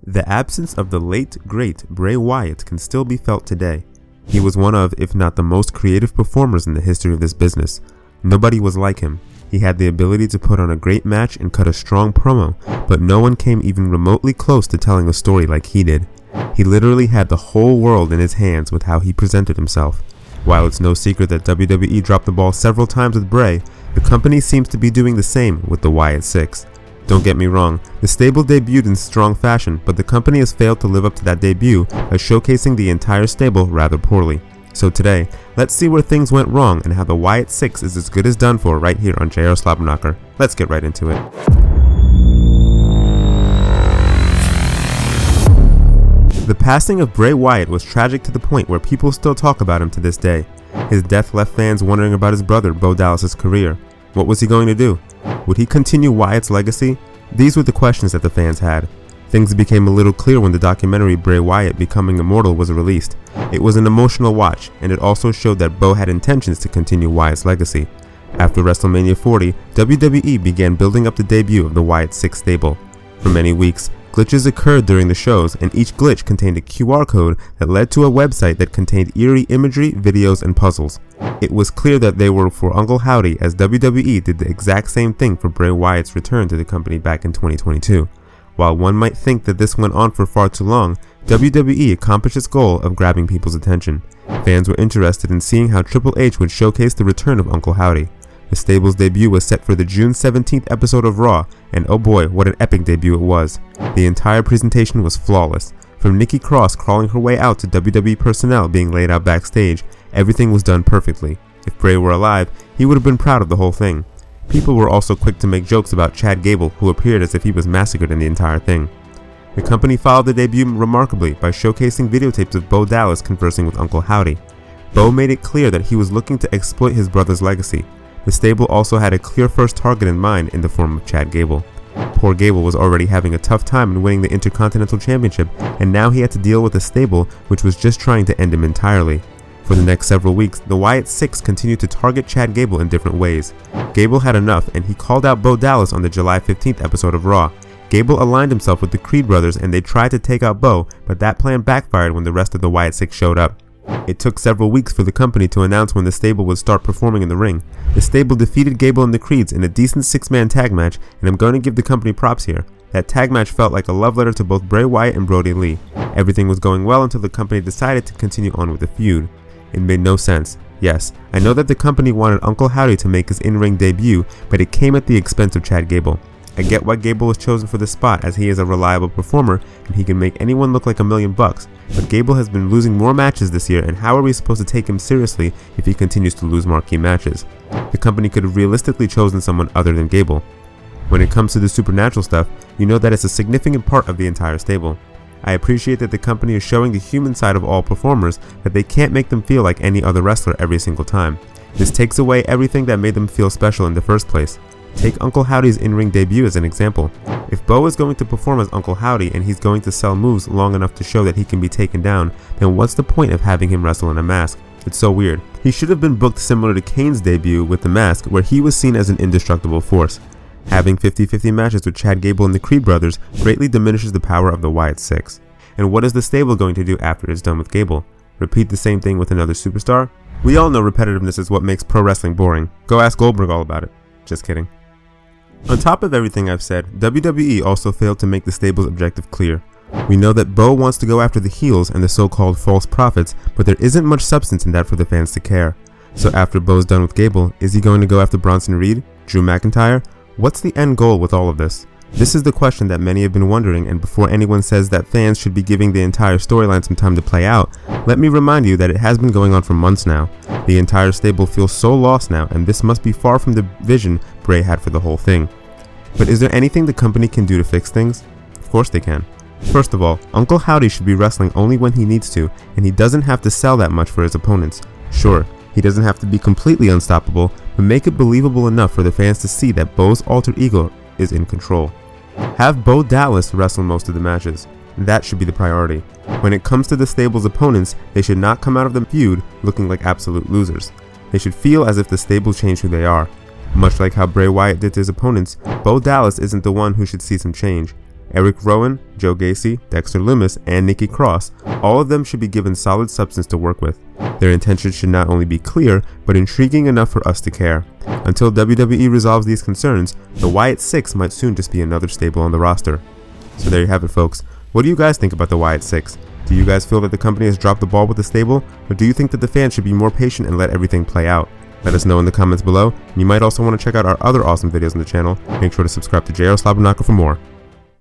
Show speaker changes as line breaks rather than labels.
The absence of the late, great Bray Wyatt can still be felt today. He was one of, if not the most creative performers in the history of this business. Nobody was like him. He had the ability to put on a great match and cut a strong promo, but no one came even remotely close to telling a story like he did. He literally had the whole world in his hands with how he presented himself. While it's no secret that WWE dropped the ball several times with Bray, the company seems to be doing the same with the Wyatt Sicks. Don't get me wrong, the stable debuted in strong fashion, but the company has failed to live up to that debut by showcasing the entire stable rather poorly. So today, let's see where things went wrong and how the Wyatt Sicks is as good as done for right here on JRSlobberKnocker. Let's get right into it. The passing of Bray Wyatt was tragic to the point where people still talk about him to this day. His death left fans wondering about his brother Bo Dallas's career. What was he going to do? Would he continue Wyatt's legacy? These were the questions that the fans had. Things became a little clear when the documentary Bray Wyatt Becoming Immortal was released. It was an emotional watch, and it also showed that Bo had intentions to continue Wyatt's legacy. After WrestleMania 40, WWE began building up the debut of the Wyatt Sicks stable. For many weeks, glitches occurred during the shows, and each glitch contained a QR code that led to a website that contained eerie imagery, videos, and puzzles. It was clear that they were for Uncle Howdy, as WWE did the exact same thing for Bray Wyatt's return to the company back in 2022. While one might think that this went on for far too long, WWE accomplished its goal of grabbing people's attention. Fans were interested in seeing how Triple H would showcase the return of Uncle Howdy. The stable's debut was set for the June 17th episode of Raw, and oh boy, what an epic debut it was. The entire presentation was flawless. From Nikki Cross crawling her way out to WWE personnel being laid out backstage, everything was done perfectly. If Bray were alive, he would have been proud of the whole thing. People were also quick to make jokes about Chad Gable, who appeared as if he was massacred in the entire thing. The company followed the debut remarkably by showcasing videotapes of Bo Dallas conversing with Uncle Howdy. Bo made it clear that he was looking to exploit his brother's legacy. The stable also had a clear first target in mind in the form of Chad Gable. Poor Gable was already having a tough time in winning the Intercontinental Championship, and now he had to deal with a stable which was just trying to end him entirely. For the next several weeks, the Wyatt Sicks continued to target Chad Gable in different ways. Gable had enough, and he called out Bo Dallas on the July 15th episode of Raw. Gable aligned himself with the Creed brothers, and they tried to take out Bo, but that plan backfired when the rest of the Wyatt Sicks showed up. It took several weeks for the company to announce when the stable would start performing in the ring. The stable defeated Gable and the Creeds in a decent 6-man tag match, and I'm going to give the company props here. That tag match felt like a love letter to both Bray Wyatt and Brody Lee. Everything was going well until the company decided to continue on with the feud. It made no sense. Yes, I know that the company wanted Uncle Howdy to make his in-ring debut, but it came at the expense of Chad Gable. I get why Gable was chosen for this spot, as he is a reliable performer and he can make anyone look like $1 million, but Gable has been losing more matches this year, and how are we supposed to take him seriously if he continues to lose marquee matches? The company could have realistically chosen someone other than Gable. When it comes to the supernatural stuff, you know that it's a significant part of the entire stable. I appreciate that the company is showing the human side of all performers, that they can't make them feel like any other wrestler every single time. This takes away everything that made them feel special in the first place. Take Uncle Howdy's in-ring debut as an example. If Bo is going to perform as Uncle Howdy and he's going to sell moves long enough to show that he can be taken down, then what's the point of having him wrestle in a mask? It's so weird. He should have been booked similar to Kane's debut with the mask, where he was seen as an indestructible force. Having 50-50 matches with Chad Gable and the Creed brothers greatly diminishes the power of the Wyatt Sicks. And what is the stable going to do after it's done with Gable? Repeat the same thing with another superstar? We all know repetitiveness is what makes pro wrestling boring. Go ask Goldberg all about it. Just kidding. On top of everything I've said, WWE also failed to make the stable's objective clear. We know that Bo wants to go after the heels and the so-called false prophets, but there isn't much substance in that for the fans to care. So after Bo's done with Gable, is he going to go after Bronson Reed? Drew McIntyre? What's the end goal with all of this? This is the question that many have been wondering, and before anyone says that fans should be giving the entire storyline some time to play out, let me remind you that it has been going on for months now. The entire stable feels so lost now, and this must be far from the vision Bray had for the whole thing. But is there anything the company can do to fix things? Of course they can. First of all, Uncle Howdy should be wrestling only when he needs to, and he doesn't have to sell that much for his opponents. Sure, he doesn't have to be completely unstoppable, but make it believable enough for the fans to see that Bo's alter ego is in control. Have Bo Dallas wrestle most of the matches. That should be the priority. When it comes to the stable's opponents, they should not come out of the feud looking like absolute losers. They should feel as if the stable changed who they are. Much like how Bray Wyatt did to his opponents, Bo Dallas isn't the one who should see some change. Eric Rowan, Joe Gacy, Dexter Lumis, and Nikki Cross, all of them should be given solid substance to work with. Their intentions should not only be clear, but intriguing enough for us to care. Until WWE resolves these concerns, the Wyatt Sicks might soon just be another stable on the roster. So there you have it, folks. What do you guys think about the Wyatt Sicks? Do you guys feel that the company has dropped the ball with the stable, or do you think that the fans should be more patient and let everything play out? Let us know in the comments below. You might also want to check out our other awesome videos on the channel. Make sure to subscribe to JRSlobberKnocker for more.